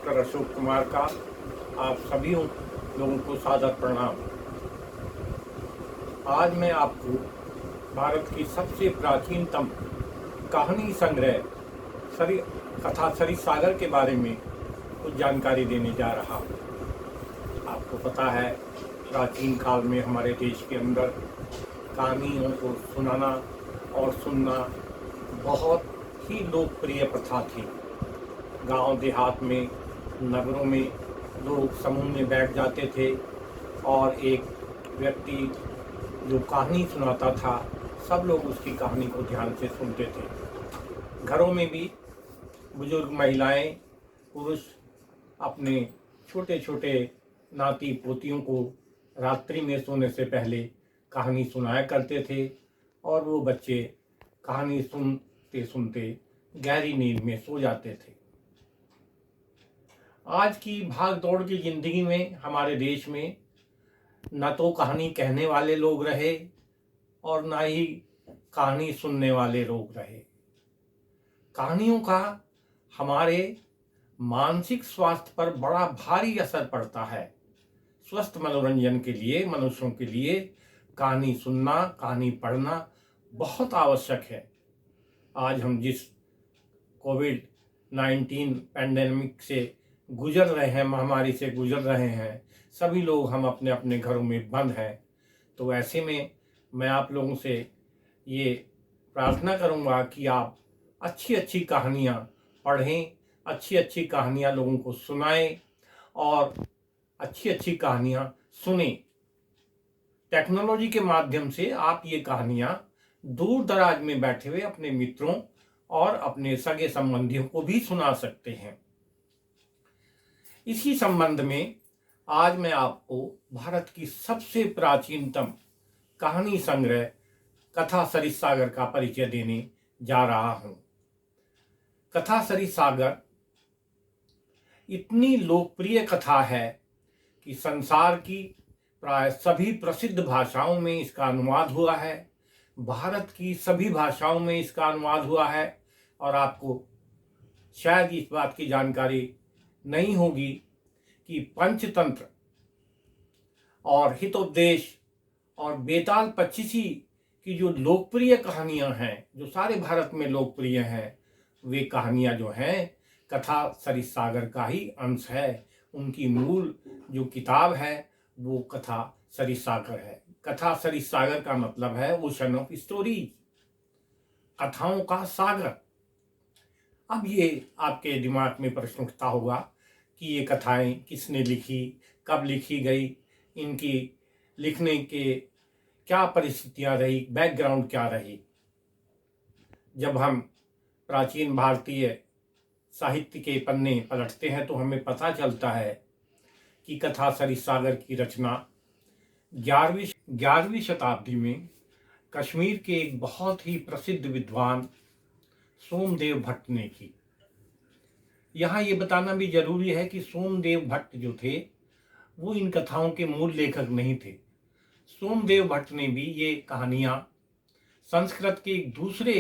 Doctor Ashok Kumar का आप सभी लोगों को सादर प्रणाम। आज मैं आपको भारत की सबसे प्राचीनतम कहानी संग्रह कथा सरिस्सागर के बारे में कुछ जानकारी देने जा रहा हूँ। आपको पता है, प्राचीन काल में हमारे देश के अंदर कहानियों को सुनाना और सुनना बहुत ही लोकप्रिय प्रथा थी। गांव देहात में, नगरों में लोग समूह में बैठ जाते थे और एक व्यक्ति जो कहानी सुनाता था, सब लोग उसकी कहानी को ध्यान से सुनते थे। घरों में भी बुजुर्ग महिलाएं, पुरुष अपने छोटे छोटे नाती पोतियों को रात्रि में सोने से पहले कहानी सुनाया करते थे और वो बच्चे कहानी सुनते सुनते गहरी नींद में सो जाते थे। आज की भाग दौड़ की जिंदगी में हमारे देश में न तो कहानी कहने वाले लोग रहे और ना ही कहानी सुनने वाले लोग रहे। कहानियों का हमारे मानसिक स्वास्थ्य पर बड़ा भारी असर पड़ता है। स्वस्थ मनोरंजन के लिए, मनुष्यों के लिए कहानी सुनना, कहानी पढ़ना बहुत आवश्यक है। आज हम जिस कोविड-19 पैंडेमिक से गुजर रहे हैं, महामारी से गुजर रहे हैं, सभी लोग हम अपने अपने घरों में बंद हैं। तो ऐसे में मैं आप लोगों से ये प्रार्थना करूंगा कि आप अच्छी अच्छी कहानियाँ पढ़ें, अच्छी अच्छी कहानियाँ लोगों को सुनाएं और अच्छी अच्छी कहानियाँ सुनें। टेक्नोलॉजी के माध्यम से आप ये कहानियाँ दूर दराज में बैठे हुए अपने मित्रों और अपने सगे संबंधियों को भी सुना सकते हैं। इसी संबंध में आज मैं आपको भारत की सबसे प्राचीनतम कहानी संग्रह कथा सरिस्सागर का परिचय देने जा रहा हूं। कथा सरिस्सागर इतनी लोकप्रिय कथा है कि संसार की प्राय सभी प्रसिद्ध भाषाओं में इसका अनुवाद हुआ है। भारत की सभी भाषाओं में इसका अनुवाद हुआ है और आपको शायद इस बात की जानकारी नहीं होगी कि पंचतंत्र और हितोपदेश और बेताल पच्चीसी की जो लोकप्रिय कहानियां हैं, जो सारे भारत में लोकप्रिय हैं, वे कहानियां जो हैं कथा सरिस्सागर का ही अंश है। उनकी मूल जो किताब है वो कथा सरिस्सागर है। कथा सरिस्सागर का मतलब है ओशन ऑफ स्टोरीज, कथाओं का सागर। अब ये आपके दिमाग में प्रश्न उठता होगा कि ये कथाएं किसने लिखी, कब लिखी गई, इनकी लिखने के क्या परिस्थितियां रही, बैकग्राउंड क्या रही। जब हम प्राचीन भारतीय साहित्य के पन्ने पलटते हैं तो हमें पता चलता है कि कथा सरिस्सागर की रचना 11वीं शताब्दी में कश्मीर के एक बहुत ही प्रसिद्ध विद्वान सोमदेव भट्ट ने की। यहाँ ये बताना भी जरूरी है कि सोमदेव भट्ट जो थे वो इन कथाओं के मूल लेखक नहीं थे। सोमदेव भट्ट ने भी ये कहानियाँ संस्कृत के एक दूसरे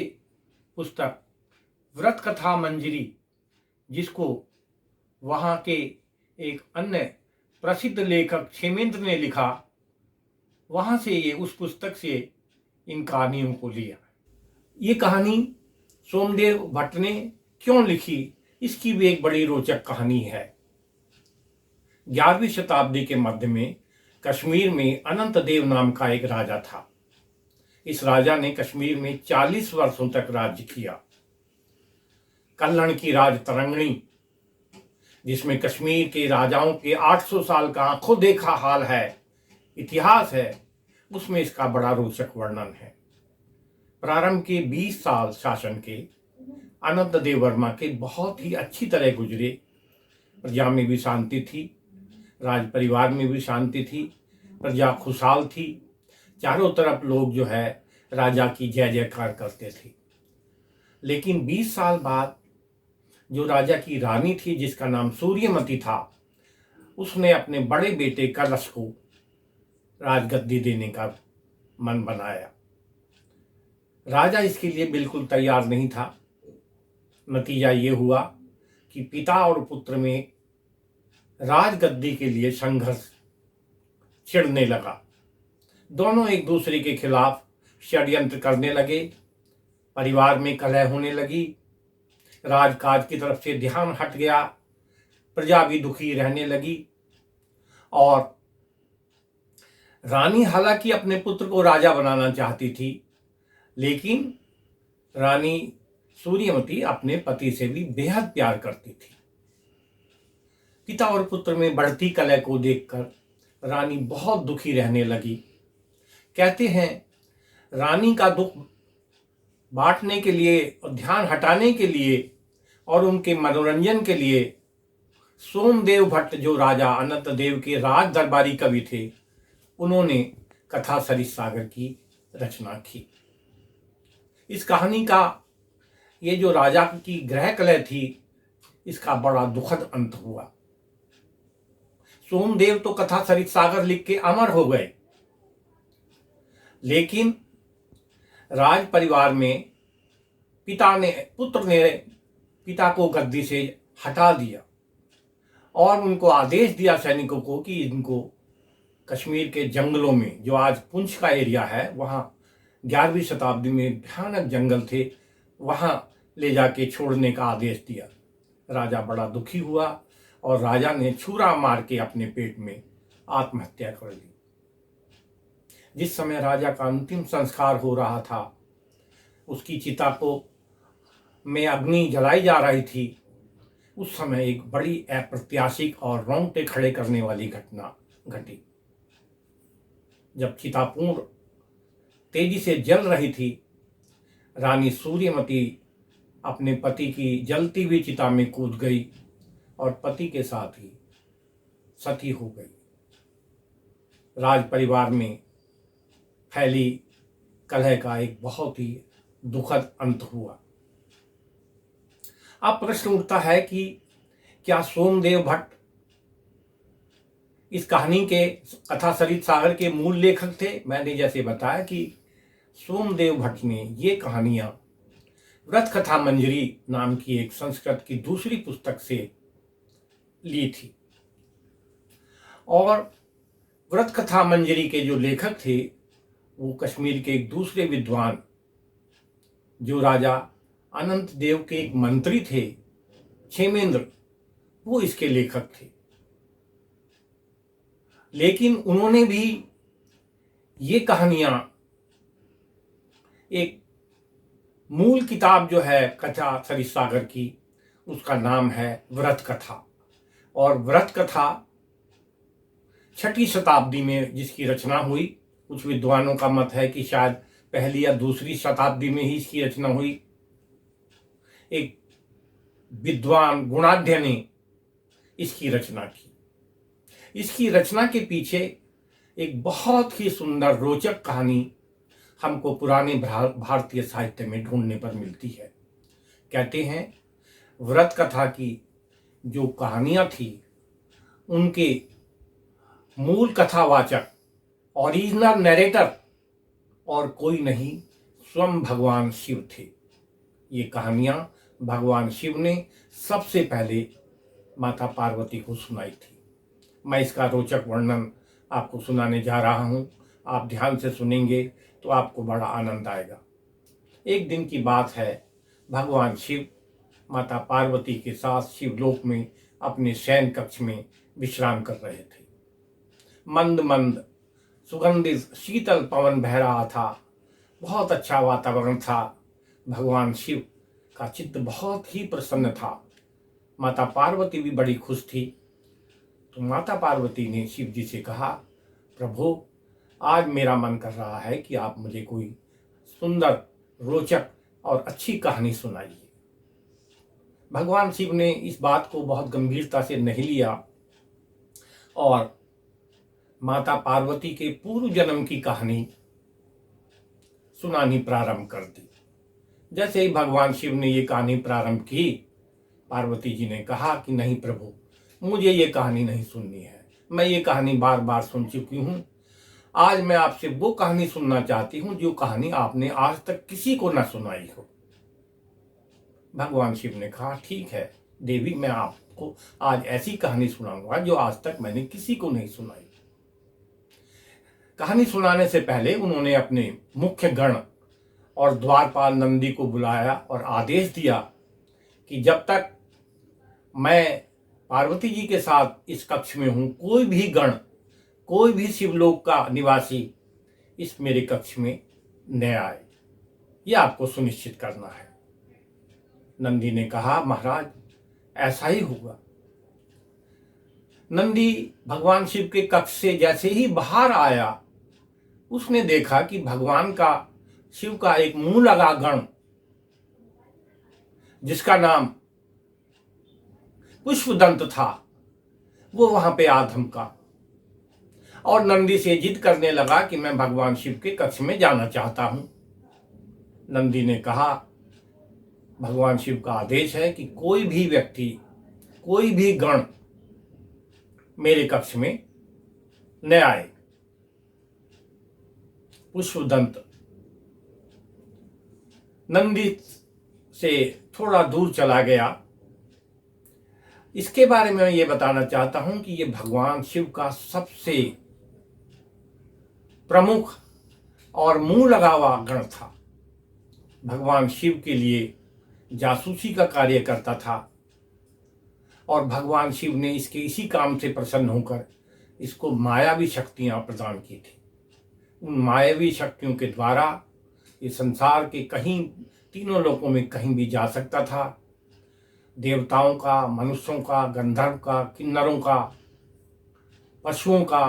पुस्तक व्रत कथा मंजरी, जिसको वहाँ के एक अन्य प्रसिद्ध लेखक क्षेमेंद्र ने लिखा, वहाँ से ये उस पुस्तक से इन कहानियों को लिया। ये कहानी सोमदेव भट्ट ने क्यों लिखी, इसकी भी एक बड़ी रोचक कहानी है। 11वीं शताब्दी के मध्य में कश्मीर में अनंत देव नाम का एक राजा था। इस राजा ने कश्मीर में 40 वर्षों तक राज्य किया। कल्हण की राज तरंगणी, जिसमें कश्मीर के राजाओं के 800 साल का आंखों देखा हाल है, इतिहास है, उसमें इसका बड़ा रोचक वर्णन है। प्रारंभ के 20 साल शासन के अनंत देव वर्मा के बहुत ही अच्छी तरह गुजरे। प्रजा में भी शांति थी, राज परिवार में भी शांति थी, प्रजा खुशहाल थी। चारों तरफ लोग जो है राजा की जय जयकार करते थे। लेकिन 20 साल बाद जो राजा की रानी थी, जिसका नाम सूर्यमती था, उसने अपने बड़े बेटे कलश को राजगद्दी देने का मन बनाया। राजा इसके लिए बिल्कुल तैयार नहीं था। नतीजा ये हुआ कि पिता और पुत्र में राजगद्दी के लिए संघर्ष छिड़ने लगा। दोनों एक दूसरे के खिलाफ षड्यंत्र करने लगे। परिवार में कलह होने लगी। राजकाज की तरफ से ध्यान हट गया। प्रजा भी दुखी रहने लगी। और रानी हालांकि अपने पुत्र को राजा बनाना चाहती थी, लेकिन रानी सूर्यमती अपने पति से भी बेहद प्यार करती थी। पिता और पुत्र में बढ़ती कलह को देखकर रानी बहुत दुखी रहने लगी। कहते हैं, रानी का दुख बांटने के लिए और ध्यान हटाने के लिए और उनके मनोरंजन के लिए सोमदेव भट्ट, जो राजा अनंत देव के राज दरबारी कवि थे, उन्होंने कथा सरित सागर की रचना की। इस कहानी का ये जो राजा की ग्रह कलह थी, इसका बड़ा दुखद अंत हुआ। सोमदेव तो कथा सरित सागर लिख के अमर हो गए, लेकिन राज परिवार में पुत्र ने पिता को गद्दी से हटा दिया और उनको आदेश दिया सैनिकों को कि इनको कश्मीर के जंगलों में, जो आज पुंछ का एरिया है, वहाँ 11वीं शताब्दी में भयानक जंगल थे, वहाँ ले जाके छोड़ने का आदेश दिया। राजा बड़ा दुखी हुआ और राजा ने छुरा मार के अपने पेट में आत्महत्या कर ली। जिस समय राजा का अंतिम संस्कार हो रहा था, उसकी चिता को में अग्नि जलाई जा रही थी, उस समय एक बड़ी अप्रत्याशित और रोंगटे खड़े करने वाली घटना घटी। जब चिता पूर्ण तेजी से जल रही थी, रानी सूर्यमती अपने पति की जलती हुई चिता में कूद गई और पति के साथ ही सती हो गई। राज परिवार में फैली कलह का एक बहुत ही दुखद अंत हुआ। अब प्रश्न उठता है कि क्या सोमदेव भट्ट इस कहानी के कथा सरित सागर के मूल लेखक थे? मैंने जैसे बताया कि सोमदेव भट्ट ने ये कहानियां व्रत कथा मंजरी नाम की एक संस्कृत की दूसरी पुस्तक से ली थी। और व्रत कथा मंजरी के जो लेखक थे, वो कश्मीर के एक दूसरे विद्वान, जो राजा अनंत देव के एक मंत्री थे, क्षेमेंद्र, वो इसके लेखक थे। लेकिन उन्होंने भी ये कहानियां, एक मूल किताब जो है कथा सरित सागर की, उसका नाम है व्रत कथा। और व्रत कथा 6वीं शताब्दी में जिसकी रचना हुई, कुछ विद्वानों का मत है कि शायद पहली या दूसरी शताब्दी में ही इसकी रचना हुई। एक विद्वान गुणाढ्य ने इसकी रचना की। इसकी रचना के पीछे एक बहुत ही सुंदर रोचक कहानी हमको पुराने भारतीय साहित्य में ढूंढने पर मिलती है। कहते हैं, व्रत कथा की जो कहानियां थी, उनके मूल कथावाचक, ओरिजिनल नैरेटर और कोई नहीं, स्वयं भगवान शिव थे। ये कहानियां भगवान शिव ने सबसे पहले माता पार्वती को सुनाई थी। मैं इसका रोचक वर्णन आपको सुनाने जा रहा हूँ। आप ध्यान से सुनेंगे तो आपको बड़ा आनंद आएगा। एक दिन की बात है, भगवान शिव माता पार्वती के साथ शिवलोक में अपने शयन कक्ष में विश्राम कर रहे थे। मंद मंद सुगंधित शीतल पवन बह रहा था। बहुत अच्छा वातावरण था। भगवान शिव का चित्त बहुत ही प्रसन्न था। माता पार्वती भी बड़ी खुश थी। तो माता पार्वती ने शिव जी से कहा, प्रभु, आज मेरा मन कर रहा है कि आप मुझे कोई सुंदर, रोचक और अच्छी कहानी सुनाइए। भगवान शिव ने इस बात को बहुत गंभीरता से नहीं लिया और माता पार्वती के पूर्व जन्म की कहानी सुनानी प्रारंभ कर दी। जैसे ही भगवान शिव ने ये कहानी प्रारंभ की, पार्वती जी ने कहा कि नहीं प्रभु, मुझे ये कहानी नहीं सुननी है। मैं ये कहानी बार बार सुन चुकी हूँ। आज मैं आपसे वो कहानी सुनना चाहती हूँ जो कहानी आपने आज तक किसी को न सुनाई हो। भगवान शिव ने कहा, ठीक है देवी, मैं आपको आज ऐसी कहानी सुनाऊंगा जो आज तक मैंने किसी को नहीं सुनाई। कहानी सुनाने से पहले उन्होंने अपने मुख्य गण और द्वारपाल नंदी को बुलाया और आदेश दिया कि जब तक मैं पार्वती जी के साथ इस कक्ष में हूं, कोई भी गण, कोई भी शिवलोक का निवासी इस मेरे कक्ष में न आए। यह आपको सुनिश्चित करना है। नंदी ने कहा, महाराज ऐसा ही होगा। नंदी भगवान शिव के कक्ष से जैसे ही बाहर आया, उसने देखा कि भगवान का, शिव का एक मुंह लगा गण, जिसका नाम पुष्पदंत था, वो वहां पे आ धमका और नंदी से जिद करने लगा कि मैं भगवान शिव के कक्ष में जाना चाहता हूं। नंदी ने कहा, भगवान शिव का आदेश है कि कोई भी व्यक्ति, कोई भी गण मेरे कक्ष में न आए। पुष्पदंत नंदी से थोड़ा दूर चला गया। इसके बारे में मैं ये बताना चाहता हूं कि ये भगवान शिव का सबसे प्रमुख और मुंह लगा हुआ गण था। भगवान शिव के लिए जासूसी का कार्य करता था और भगवान शिव ने इसके इसी काम से प्रसन्न होकर इसको मायावी शक्तियां प्रदान की थी। उन मायावी शक्तियों के द्वारा ये संसार के कहीं, तीनों लोकों में कहीं भी जा सकता था। देवताओं का, मनुष्यों का, गंधर्व का, किन्नरों का, पशुओं का,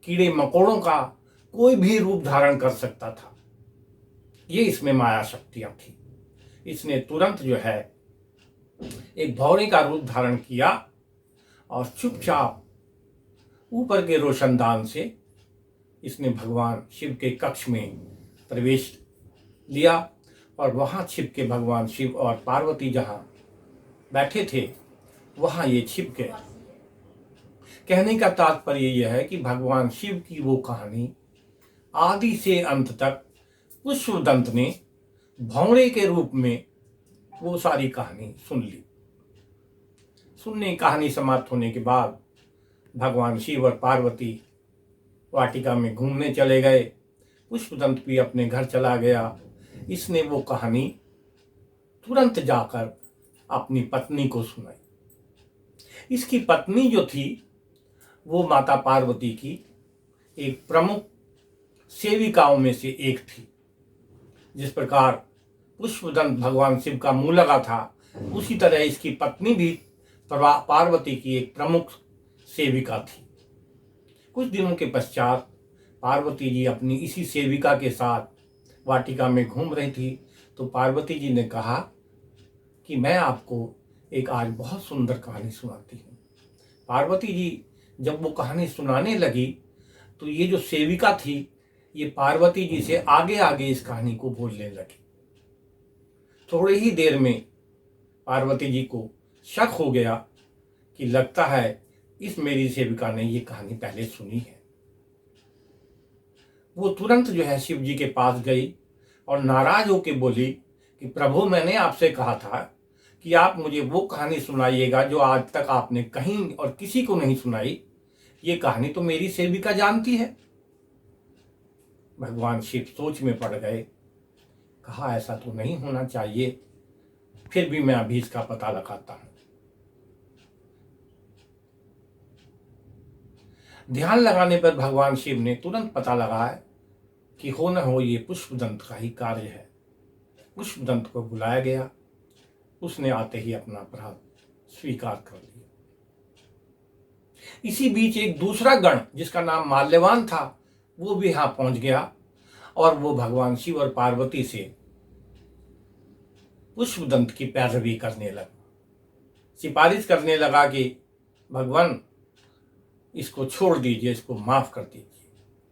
कीड़े मकोड़ों का कोई भी रूप धारण कर सकता था। ये इसमें माया शक्तियां थी। इसने तुरंत जो है एक भौरे का रूप धारण किया और चुपचाप ऊपर के रोशनदान से इसने भगवान शिव के कक्ष में प्रवेश लिया और वहां छिप के भगवान शिव और पार्वती जहां बैठे थे वहां ये छिप गए। कहने का तात्पर्य यह है कि भगवान शिव की वो कहानी आदि से अंत तक पुष्पदंत ने भौरे के रूप में वो सारी कहानी सुन ली। कहानी समाप्त होने के बाद भगवान शिव और पार्वती वाटिका में घूमने चले गए। पुष्पदंत भी अपने घर चला गया। इसने वो कहानी तुरंत जाकर अपनी पत्नी को सुनाई। इसकी पत्नी जो थी वो माता पार्वती की एक प्रमुख सेविकाओं में से एक थी। जिस प्रकार पुष्पदंत भगवान शिव का मुंह लगा था, उसी तरह इसकी पत्नी भी पार्वती की एक प्रमुख सेविका थी। कुछ दिनों के पश्चात पार्वती जी अपनी इसी सेविका के साथ वाटिका में घूम रही थी तो पार्वती जी ने कहा कि मैं आपको एक आज बहुत सुंदर कहानी सुनाती हूँ। पार्वती जी जब वो कहानी सुनाने लगी तो ये जो सेविका थी ये पार्वती जी से आगे आगे इस कहानी को बोलने लगी। थोड़ी ही देर में पार्वती जी को शक हो गया कि लगता है इस मेरी सेविका ने ये कहानी पहले सुनी है। वो तुरंत जो है शिव जी के पास गई और नाराज होकर बोली कि प्रभु, मैंने आपसे कहा था कि आप मुझे वो कहानी सुनाइएगा जो आज तक आपने कहीं और किसी को नहीं सुनाई। ये कहानी तो मेरी सेविका जानती है। भगवान शिव सोच में पड़ गए। कहा, ऐसा तो नहीं होना चाहिए, फिर भी मैं अभी इसका पता लगाता हूं। ध्यान लगाने पर भगवान शिव ने तुरंत पता लगाया कि हो न हो ये पुष्पदंत का ही कार्य है। पुष्पदंत को बुलाया गया। उसने आते ही अपना अपराध स्वीकार कर लिया। इसी बीच एक दूसरा गण जिसका नाम माल्यवान था वो भी यहां पहुंच गया और वो भगवान शिव और पार्वती से पुष्पदंत की पैरवी करने लगा, सिफारिश करने लगा कि भगवान इसको छोड़ दीजिए, इसको माफ कर दीजिए।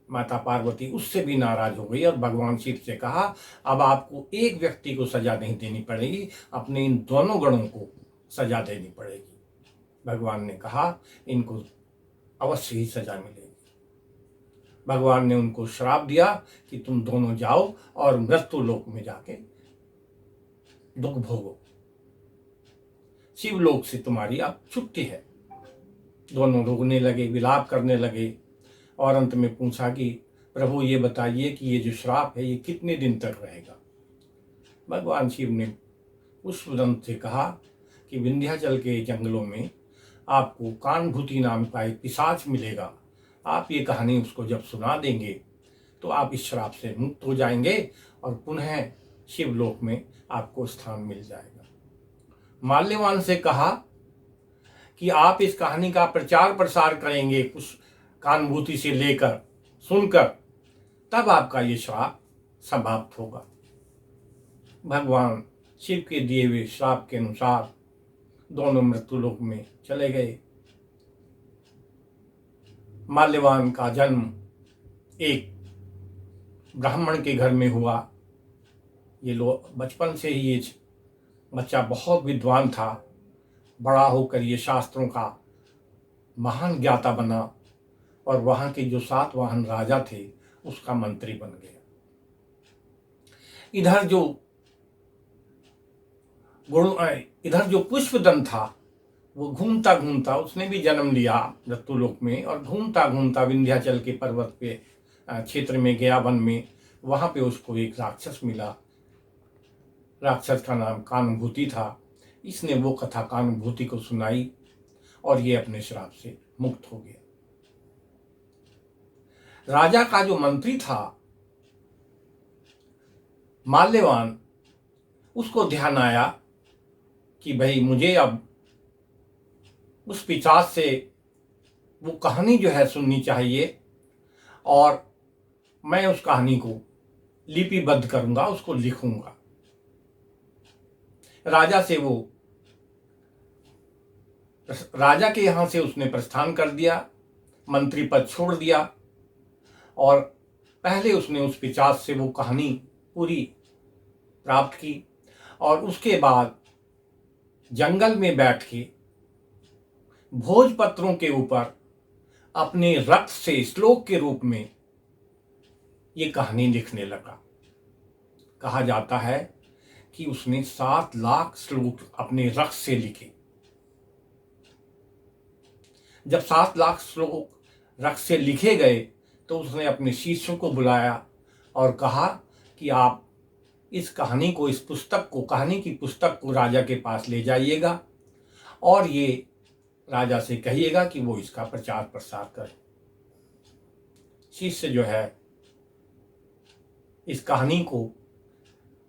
माता पार्वती उससे भी नाराज हो गई और भगवान शिव से कहा, अब आपको एक व्यक्ति को सजा नहीं देनी पड़ेगी, अपने इन दोनों गणों को सजा देनी पड़ेगी। भगवान ने कहा, इनको अवश्य ही सजा मिलेगी। भगवान ने उनको श्राप दिया कि तुम दोनों जाओ और मृत्यु लोक में जाके दुख भोगो। शिवलोक से तुम्हारी अब छुट्टी है। दोनों रोने लगे, विलाप करने लगे और अंत में पूछा कि प्रभु ये बताइए कि ये जो श्राप है ये कितने दिन तक रहेगा। भगवान शिव ने पुष्पदंत से कहा कि विंध्याचल के जंगलों में आपको कानुभूति नाम का एक पिशाच मिलेगा। आप ये कहानी उसको जब सुना देंगे तो आप इस श्राप से मुक्त हो जाएंगे और पुनः शिवलोक में आपको स्थान मिल जाएगा। माल्यवान से कहा कि आप इस कहानी का प्रचार प्रसार करेंगे कुछ कानुभूति से लेकर सुनकर, तब आपका ये श्राप समाप्त होगा। भगवान शिव के दिए हुए श्राप के अनुसार दोनों मृत्युलोक में चले गए। माल्यवान का जन्म एक ब्राह्मण के घर में हुआ। ये लोग बचपन से ही ये बच्चा बहुत विद्वान था। बड़ा होकर ये शास्त्रों का महान ज्ञाता बना और वहाँ के जो सातवाहन राजा थे उसका मंत्री बन गया। इधर जो पुष्पदंत था वो घूमता घूमता उसने भी जन्म लिया मृत्युलोक में और घूमता घूमता विंध्याचल के पर्वत पे क्षेत्र में गया, वन में। वहाँ पे उसको एक राक्षस मिला। राक्षस का नाम कानुभूति था। इसने वो कथा कानुभूति को सुनाई और ये अपने श्राप से मुक्त हो गया। राजा का जो मंत्री था माल्यवान, उसको ध्यान आया कि भाई मुझे अब उस पिशाच से वो कहानी जो है सुननी चाहिए और मैं उस कहानी को लिपिबद्ध करूंगा, उसको लिखूंगा। राजा के यहाँ से उसने प्रस्थान कर दिया, मंत्री पद छोड़ दिया और पहले उसने उस पिशाच से वो कहानी पूरी प्राप्त की और उसके बाद जंगल में बैठ के भोजपत्रों के ऊपर अपने रक्त से श्लोक के रूप में ये कहानी लिखने लगा। कहा जाता है कि उसने 7 लाख श्लोक अपने रक्त से लिखे। जब 7 लाख श्लोक रक्त से लिखे गए तो उसने अपने शिष्यों को बुलाया और कहा कि आप इस कहानी को, इस पुस्तक को, कहानी की पुस्तक को राजा के पास ले जाइएगा और ये राजा से कहिएगा कि वो इसका प्रचार प्रसार करे। शिष्य जो है इस कहानी को,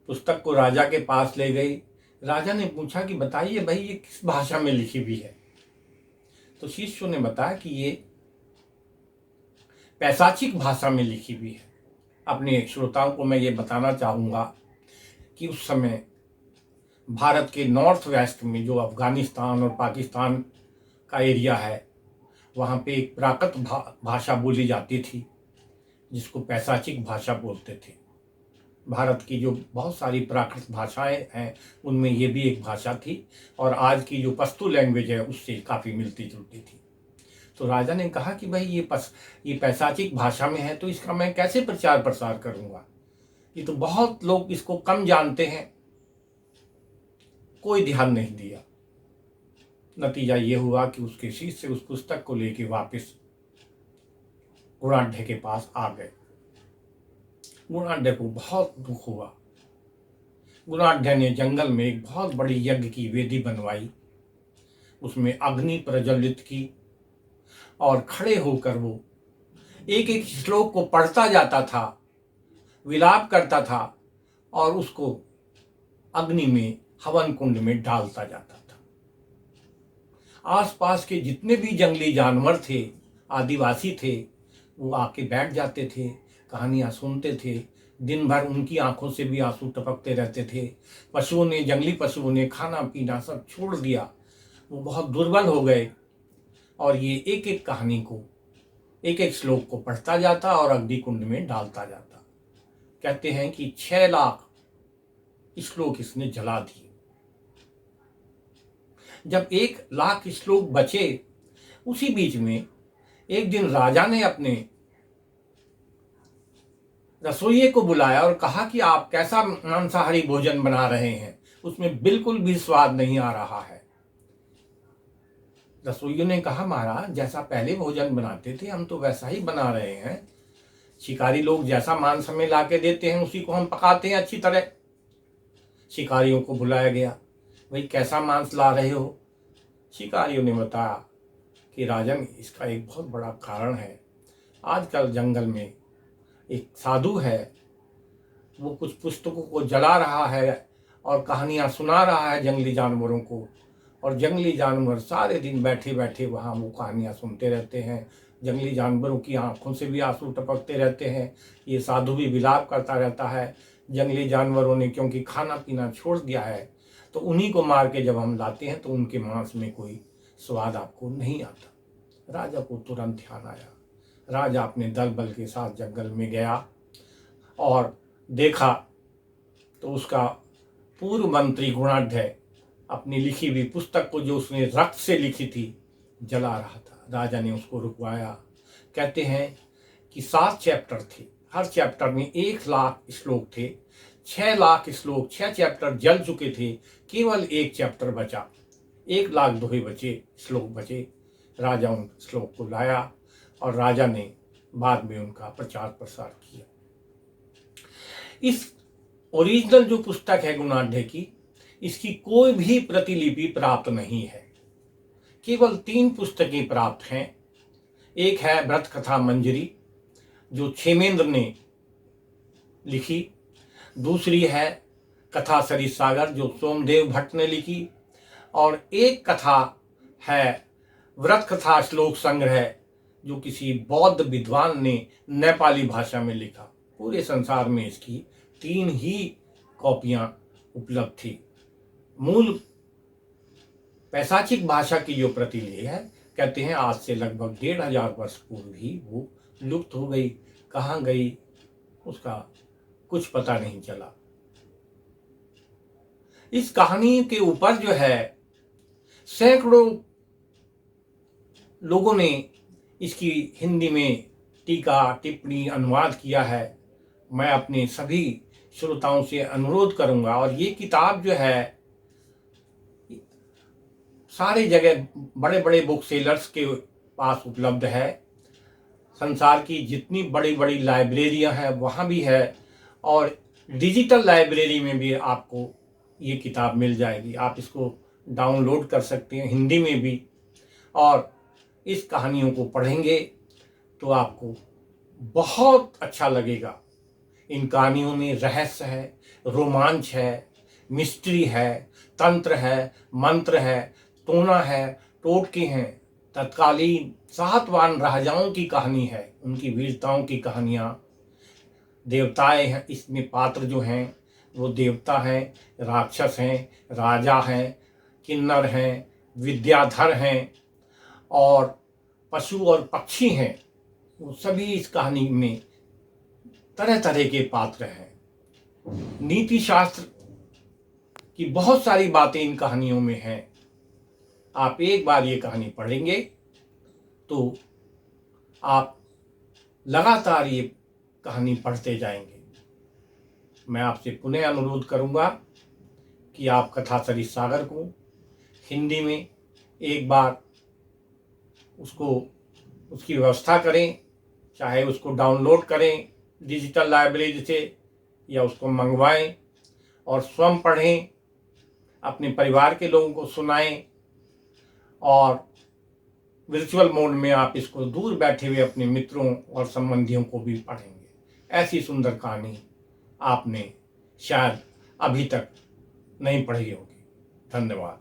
पुस्तक को राजा के पास ले गई। राजा ने पूछा कि बताइए भाई ये किस भाषा में लिखी हुई है। तो शिष्यों ने बताया कि ये पैशाचिक भाषा में लिखी हुई है। अपने श्रोताओं को मैं ये बताना चाहूँगा कि उस समय भारत के नॉर्थ वेस्ट में जो अफगानिस्तान और पाकिस्तान का एरिया है वहाँ पे एक प्राकृत भाषा बोली जाती थी जिसको पैशाचिक भाषा बोलते थे। भारत की जो बहुत सारी प्राकृत भाषाएं हैं उनमें ये भी एक भाषा थी और आज की जो पश्तो लैंग्वेज है उससे काफ़ी मिलती जुलती थी। तो राजा ने कहा कि भाई ये पैशाचिक भाषा में है तो इसका मैं कैसे प्रचार प्रसार करूँगा, ये तो बहुत लोग इसको कम जानते हैं। कोई ध्यान नहीं दिया। नतीजा ये हुआ कि उसके शिष्य उस पुस्तक को लेके वापस गुणाढ़ के पास आ गए। गुणाढ़ को बहुत दुख हुआ। गुणाढ़ ने जंगल में एक बहुत बड़ी यज्ञ की वेदी बनवाई, उसमें अग्नि प्रज्वलित की और खड़े होकर वो एक एक श्लोक को पढ़ता जाता था, विलाप करता था और उसको अग्नि में, हवन कुंड में डालता जाता था। आसपास के जितने भी जंगली जानवर थे, आदिवासी थे, वो आके बैठ जाते थे, कहानियाँ सुनते थे। दिन भर उनकी आंखों से भी आंसू टपकते रहते थे। जंगली पशुओं ने खाना पीना सब छोड़ दिया। वो बहुत दुर्बल हो गए और ये एक एक कहानी को, एक एक श्लोक को पढ़ता जाता और अग्नि कुंड में डालता जाता। कहते हैं कि 6 लाख श्लोक इसने जला दिए। जब 1 लाख श्लोक बचे, उसी बीच में एक दिन राजा ने अपने रसोइये को बुलाया और कहा कि आप कैसा मांसाहारी भोजन बना रहे हैं, उसमें बिल्कुल भी स्वाद नहीं आ रहा है। रसोइयों ने कहा, महाराज जैसा पहले भोजन बनाते थे हम तो वैसा ही बना रहे हैं। शिकारी लोग जैसा मांस हमें ला के देते हैं उसी को हम पकाते हैं अच्छी तरह। शिकारियों को बुलाया गया, भाई कैसा मांस ला रहे हो? शिकारियों ने बताया कि राजन, इसका एक बहुत बड़ा कारण है। आजकल जंगल में एक साधु है, वो कुछ पुस्तकों को जला रहा है और कहानियाँ सुना रहा है जंगली जानवरों को, और जंगली जानवर सारे दिन बैठे बैठे वहाँ वो कहानियाँ सुनते रहते हैं। जंगली जानवरों की आंखों से भी आंसू टपकते रहते हैं। ये साधु भी विलाप करता रहता है। जंगली जानवरों ने क्योंकि खाना पीना छोड़ दिया है, तो उन्हीं को मार के जब हम लाते हैं तो उनके मांस में कोई स्वाद आपको नहीं आता। राजा को तुरंत ध्यान आया। राजा अपने दल बल के साथ जंगल में गया और देखा तो उसका पूर्व मंत्री गुणाढ्य अपनी लिखी हुई पुस्तक को, जो उसने रक्त से लिखी थी, जला रहा था। राजा ने उसको रुकवाया। कहते हैं कि 7 चैप्टर थे, हर चैप्टर में 1 लाख श्लोक थे। 6 लाख श्लोक, 6 चैप्टर जल चुके थे, केवल 1 चैप्टर बचा। 1 लाख दोहे बचे, श्लोक बचे। राजा उन श्लोक को लाया और राजा ने बाद में उनका प्रचार प्रसार किया। इस ओरिजिनल जो पुस्तक है गुणाढ्य की, इसकी कोई भी प्रतिलिपि प्राप्त नहीं है। केवल 3 पुस्तकें प्राप्त हैं। एक है व्रत कथा मंजरी, जो क्षेमेंद्र ने लिखी। दूसरी है कथा सरित सागर, जो सोमदेव भट्ट ने लिखी। और एक कथा है व्रत कथा श्लोक संग्रह, जो किसी बौद्ध विद्वान ने नेपाली भाषा में लिखा। पूरे संसार में इसकी 3 ही कॉपियां उपलब्ध थी। मूल पैशाचिक भाषा की जो प्रतिलिपि है, कहते हैं आज से लगभग 1500 वर्ष पूर्व ही वो लुप्त हो गई। कहाँ गई उसका कुछ पता नहीं चला। इस कहानी के ऊपर जो है सैकड़ों लोगों ने इसकी हिंदी में टीका टिप्पणी अनुवाद किया है। मैं अपने सभी श्रोताओं से अनुरोध करूंगा, और ये किताब जो है सारी जगह बड़े बड़े बुक सेलर्स के पास उपलब्ध है। संसार की जितनी बड़ी बड़ी लाइब्रेरियां हैं वहाँ भी है, और डिजिटल लाइब्रेरी में भी आपको ये किताब मिल जाएगी। आप इसको डाउनलोड कर सकते हैं हिंदी में भी, और इस कहानियों को पढ़ेंगे तो आपको बहुत अच्छा लगेगा। इन कहानियों में रहस्य है, रोमांच है, मिस्ट्री है, तंत्र है, मंत्र है, टोना है, टोटके हैं, तत्कालीन सातवान राजाओं की कहानी है, उनकी वीरताओं की कहानियाँ। देवताएं हैं इसमें, पात्र जो हैं वो देवता हैं, राक्षस हैं, राजा हैं, किन्नर हैं, विद्याधर हैं, और पशु और पक्षी हैं। वो सभी इस कहानी में तरह तरह के पात्र हैं। नीति शास्त्र की बहुत सारी बातें इन कहानियों में हैं। आप एक बार ये कहानी पढ़ेंगे तो आप लगातार ये कहानी पढ़ते जाएंगे। मैं आपसे पुनः अनुरोध करूंगा कि आप कथा सरित सागर को हिंदी में एक बार उसकी व्यवस्था करें, चाहे उसको डाउनलोड करें डिजिटल लाइब्रेरी से या उसको मंगवाएं और स्वयं पढ़ें, अपने परिवार के लोगों को सुनाएं, और वर्चुअल मोड में आप इसको दूर बैठे हुए अपने मित्रों और संबंधियों को भी पढ़ेंगे। ऐसी सुंदर कहानी आपने शायद अभी तक नहीं पढ़ी होगी। धन्यवाद।